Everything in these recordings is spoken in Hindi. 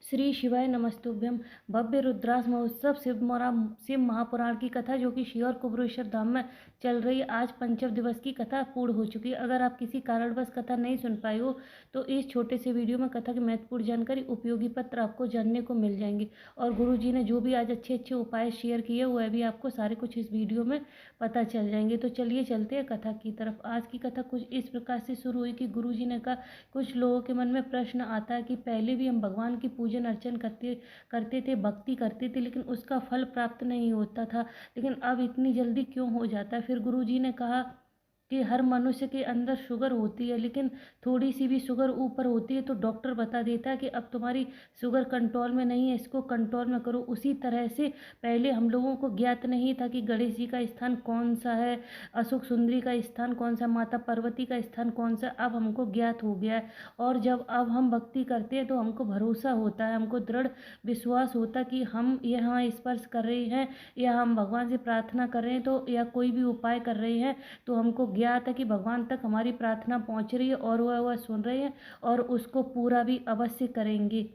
श्री शिवाय नमस्तुभ्यम। भव्य रुद्रास महोत्सव शिव महापुराण की कथा जो कि शिव और कुबेरेश्वर धाम में चल रही है। आज पंचम दिवस की कथा पूर्ण हो चुकी है। अगर आप किसी कारणवश कथा नहीं सुन पाए हो तो इस छोटे से वीडियो में कथा की महत्वपूर्ण जानकारी, उपयोगी पत्र आपको जानने को मिल जाएंगे। और गुरु जी ने जो भी आज अच्छे अच्छे उपाय शेयर किए वह भी आपको सारे कुछ इस वीडियो में पता चल जाएंगे। तो चलिए चलते हैं कथा की तरफ। आज की कथा कुछ इस प्रकार से शुरू हुई कि गुरु जी ने कहा, कुछ लोगों के मन में प्रश्न आता है कि पहले भी हम भगवान की पूजन अर्चन करते थे, भक्ति करते थे, लेकिन उसका फल प्राप्त नहीं होता था, लेकिन अब इतनी जल्दी क्यों हो जाता है। फिर गुरु जी ने कहा कि हर मनुष्य के अंदर शुगर होती है, लेकिन थोड़ी सी भी शुगर ऊपर होती है तो डॉक्टर बता देता है कि अब तुम्हारी शुगर कंट्रोल में नहीं है, इसको कंट्रोल में करो। उसी तरह से पहले हम लोगों को ज्ञात नहीं था कि गणेश जी का स्थान कौन सा है, अशोक सुंदरी का स्थान कौन सा, माता पार्वती का स्थान कौन सा, अब हमको ज्ञात हो गया है। और जब अब हम भक्ति करते हैं तो हमको भरोसा होता है, हमको दृढ़ विश्वास होता है कि हम यहाँ स्पर्श कर रहे हैं या हम भगवान से प्रार्थना कर रहे हैं तो या कोई भी उपाय कर रहे हैं तो हमको ज्ञात है कि भगवान तक हमारी प्रार्थना पहुँच रही है और वह सुन रहे हैं और उसको पूरा भी अवश्य करेंगे।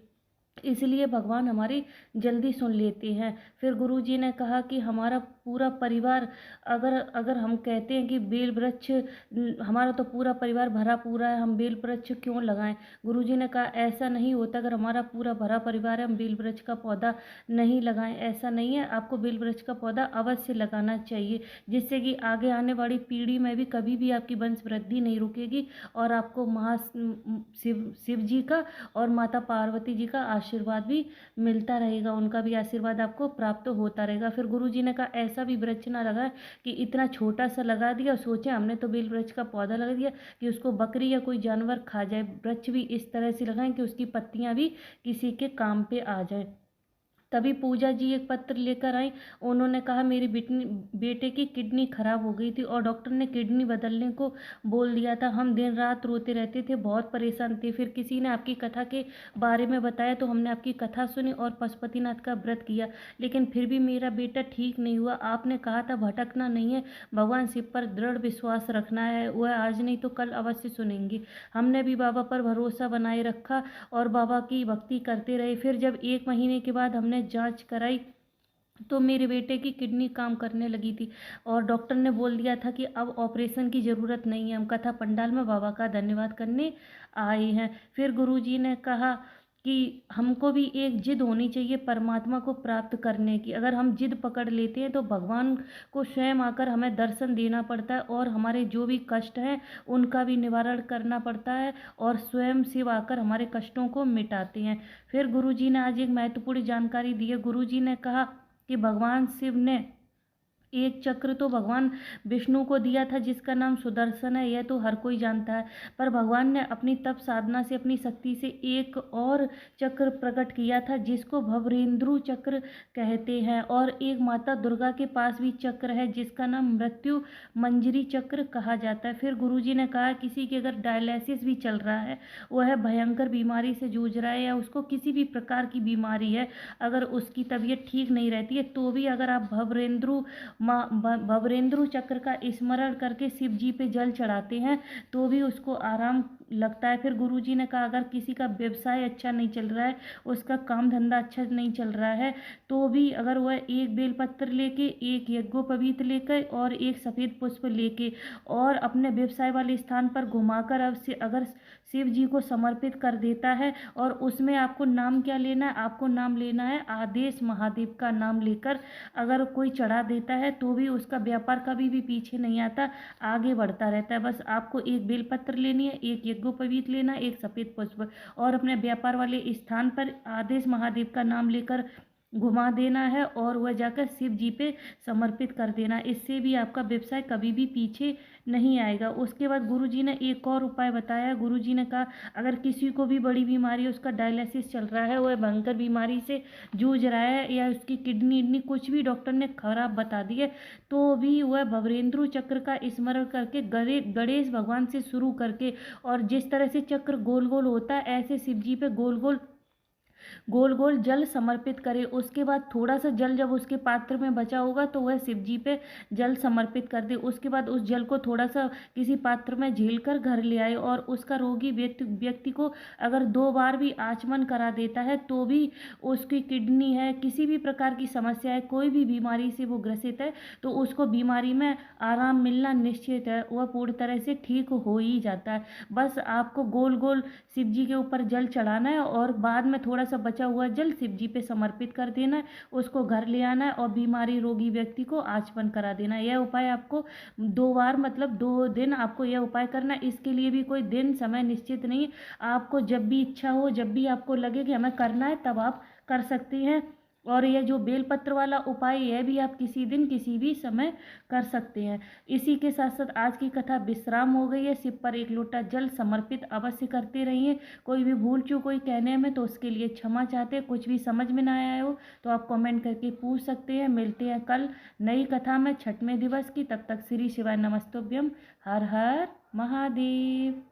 इसलिए भगवान हमारी जल्दी सुन लेते हैं। फिर गुरु जी ने कहा कि हमारा पूरा परिवार, अगर अगर हम कहते हैं कि बेल वृक्ष, हमारा तो पूरा परिवार भरा पूरा है, हम बेल वृक्ष क्यों लगाएं। गुरु जी ने कहा ऐसा नहीं होता, अगर हमारा पूरा भरा परिवार है हम बेल वृक्ष का पौधा नहीं लगाएं, ऐसा नहीं है। आपको बेल वृक्ष का पौधा अवश्य लगाना चाहिए, जिससे कि आगे आने वाली पीढ़ी में भी कभी भी आपकी वंश वृद्धि नहीं रुकेगी और आपको शिव जी का और माता पार्वती जी का आशीर्वाद भी मिलता रहेगा, उनका भी आशीर्वाद आपको प्राप्त होता रहेगा। फिर गुरु जी ने कहा ऐसा भी वृक्ष ना लगाए कि इतना छोटा सा लगा दिया, सोचे हमने तो बेल वृक्ष का पौधा लगा दिया कि उसको बकरी या कोई जानवर खा जाए। वृक्ष भी इस तरह से लगाएं कि उसकी पत्तियां भी किसी के काम पे आ जाए। तभी पूजा जी एक पत्र लेकर आई। उन्होंने कहा मेरे बेटे की किडनी खराब हो गई थी और डॉक्टर ने किडनी बदलने को बोल दिया था। हम दिन रात रोते रहते थे, बहुत परेशान थे। फिर किसी ने आपकी कथा के बारे में बताया तो हमने आपकी कथा सुनी और पशुपतिनाथ का व्रत किया, लेकिन फिर भी मेरा बेटा ठीक नहीं हुआ। आपने कहा था भटकना नहीं है, भगवान शिव पर दृढ़ विश्वास रखना है, वह आज नहीं तो कल अवश्य सुनेंगे। हमने भी बाबा पर भरोसा बनाए रखा और बाबा की भक्ति करते रहे। फिर जब 1 महीने के बाद हमने जांच कराई तो मेरे बेटे की किडनी काम करने लगी थी और डॉक्टर ने बोल दिया था कि अब ऑपरेशन की ज़रूरत नहीं है। हम कथा पंडाल में बाबा का धन्यवाद करने आए हैं। फिर गुरुजी ने कहा कि हमको भी एक जिद होनी चाहिए परमात्मा को प्राप्त करने की। अगर हम जिद पकड़ लेते हैं तो भगवान को स्वयं आकर हमें दर्शन देना पड़ता है और हमारे जो भी कष्ट हैं उनका भी निवारण करना पड़ता है और स्वयं शिव आकर हमारे कष्टों को मिटाते हैं। फिर गुरुजी ने आज एक महत्वपूर्ण जानकारी दी है। गुरुजी ने कहा कि भगवान शिव ने एक चक्र तो भगवान विष्णु को दिया था जिसका नाम सुदर्शन है, यह तो हर कोई जानता है, पर भगवान ने अपनी तप साधना से, अपनी शक्ति से एक और चक्र प्रकट किया था जिसको भवरेंद्रु चक्र कहते हैं। और एक माता दुर्गा के पास भी चक्र है जिसका नाम मृत्यु मंजरी चक्र कहा जाता है। फिर गुरुजी ने कहा किसी के अगर डायलिसिस भी चल रहा है, वह भयंकर बीमारी से जूझ रहा है या उसको किसी भी प्रकार की बीमारी है, अगर उसकी तबीयत ठीक नहीं रहती है तो भी अगर आप भवरेंद्रु चक्र का स्मरण करके शिव जी पे जल चढ़ाते हैं तो भी उसको आराम लगता है। फिर गुरुजी ने कहा अगर किसी का व्यवसाय अच्छा नहीं चल रहा है, उसका काम धंधा अच्छा नहीं चल रहा है, तो भी अगर वह एक बेलपत्र लेके, एक यज्ञोपवीत लेकर और एक सफ़ेद पुष्प लेके और अपने व्यवसाय वाले स्थान पर घुमाकर अगर शिव जी को समर्पित कर देता है और उसमें आपको नाम क्या लेना है, आपको नाम लेना है आदेश महादेव का नाम लेकर अगर कोई चढ़ा देता है तो भी उसका व्यापार कभी भी पीछे नहीं आता, आगे बढ़ता रहता है। बस आपको एक बेलपत्र लेनी है, एक यज्ञोपवीत लेना, एक सफ़ेद पुष्प और अपने व्यापार वाले स्थान पर आदेश महादेव का नाम लेकर घुमा देना है और वह जाकर शिव जी पे समर्पित कर देना। इससे भी आपका व्यवसाय कभी भी पीछे नहीं आएगा। उसके बाद गुरुजी ने एक और उपाय बताया। गुरुजी ने कहा अगर किसी को भी बड़ी बीमारी है, उसका डायलिसिस चल रहा है, वह भयंकर बीमारी से जूझ रहा है या उसकी किडनी कुछ भी डॉक्टर ने खराब बता दी है, तो भी वह भवरेंद्रु चक्र का स्मरण करके गणेश भगवान से शुरू करके और जिस तरह से चक्र गोल गोल होता है ऐसे शिव जी पे गोल गोल गोल गोल जल समर्पित करे। उसके बाद थोड़ा सा जल जब उसके पात्र में बचा होगा तो वह शिव जी पे जल समर्पित कर दे। उसके बाद उस जल को थोड़ा सा किसी पात्र में झील कर घर ले आए और उसका रोगी व्यक्ति को अगर 2 बार भी आचमन करा देता है तो भी उसकी किडनी है, किसी भी प्रकार की समस्या है, कोई भी बीमारी से वो ग्रसित है तो उसको बीमारी में आराम मिलना निश्चित है, वह पूर्ण तरह से ठीक हो ही जाता है। बस आपको गोल गोल शिव जी के ऊपर जल चढ़ाना है और बाद में थोड़ा सा बचा हुआ जल शिव जी पे समर्पित कर देना है, उसको घर ले आना है और बीमारी रोगी व्यक्ति को आचमन करा देना है। यह उपाय आपको 2 बार मतलब 2 दिन आपको यह उपाय करना है। इसके लिए भी कोई दिन समय निश्चित नहीं, आपको जब भी इच्छा हो, जब भी आपको लगे कि हमें करना है तब आप कर सकती हैं। और यह जो बेलपत्र वाला उपाय यह भी आप किसी दिन किसी भी समय कर सकते हैं। इसी के साथ साथ आज की कथा विश्राम हो गई है। शिव पर 1 लोटा जल समर्पित अवश्य करते रहिए। कोई भी भूल चूक कोई कहने में तो उसके लिए क्षमा चाहते हैं। कुछ भी समझ में ना आया हो तो आप कमेंट करके पूछ सकते हैं। मिलते हैं कल नई कथा में 6वें दिवस की। तब तक श्री शिवाय नमस्तुभ्यम। हर हर महादेव।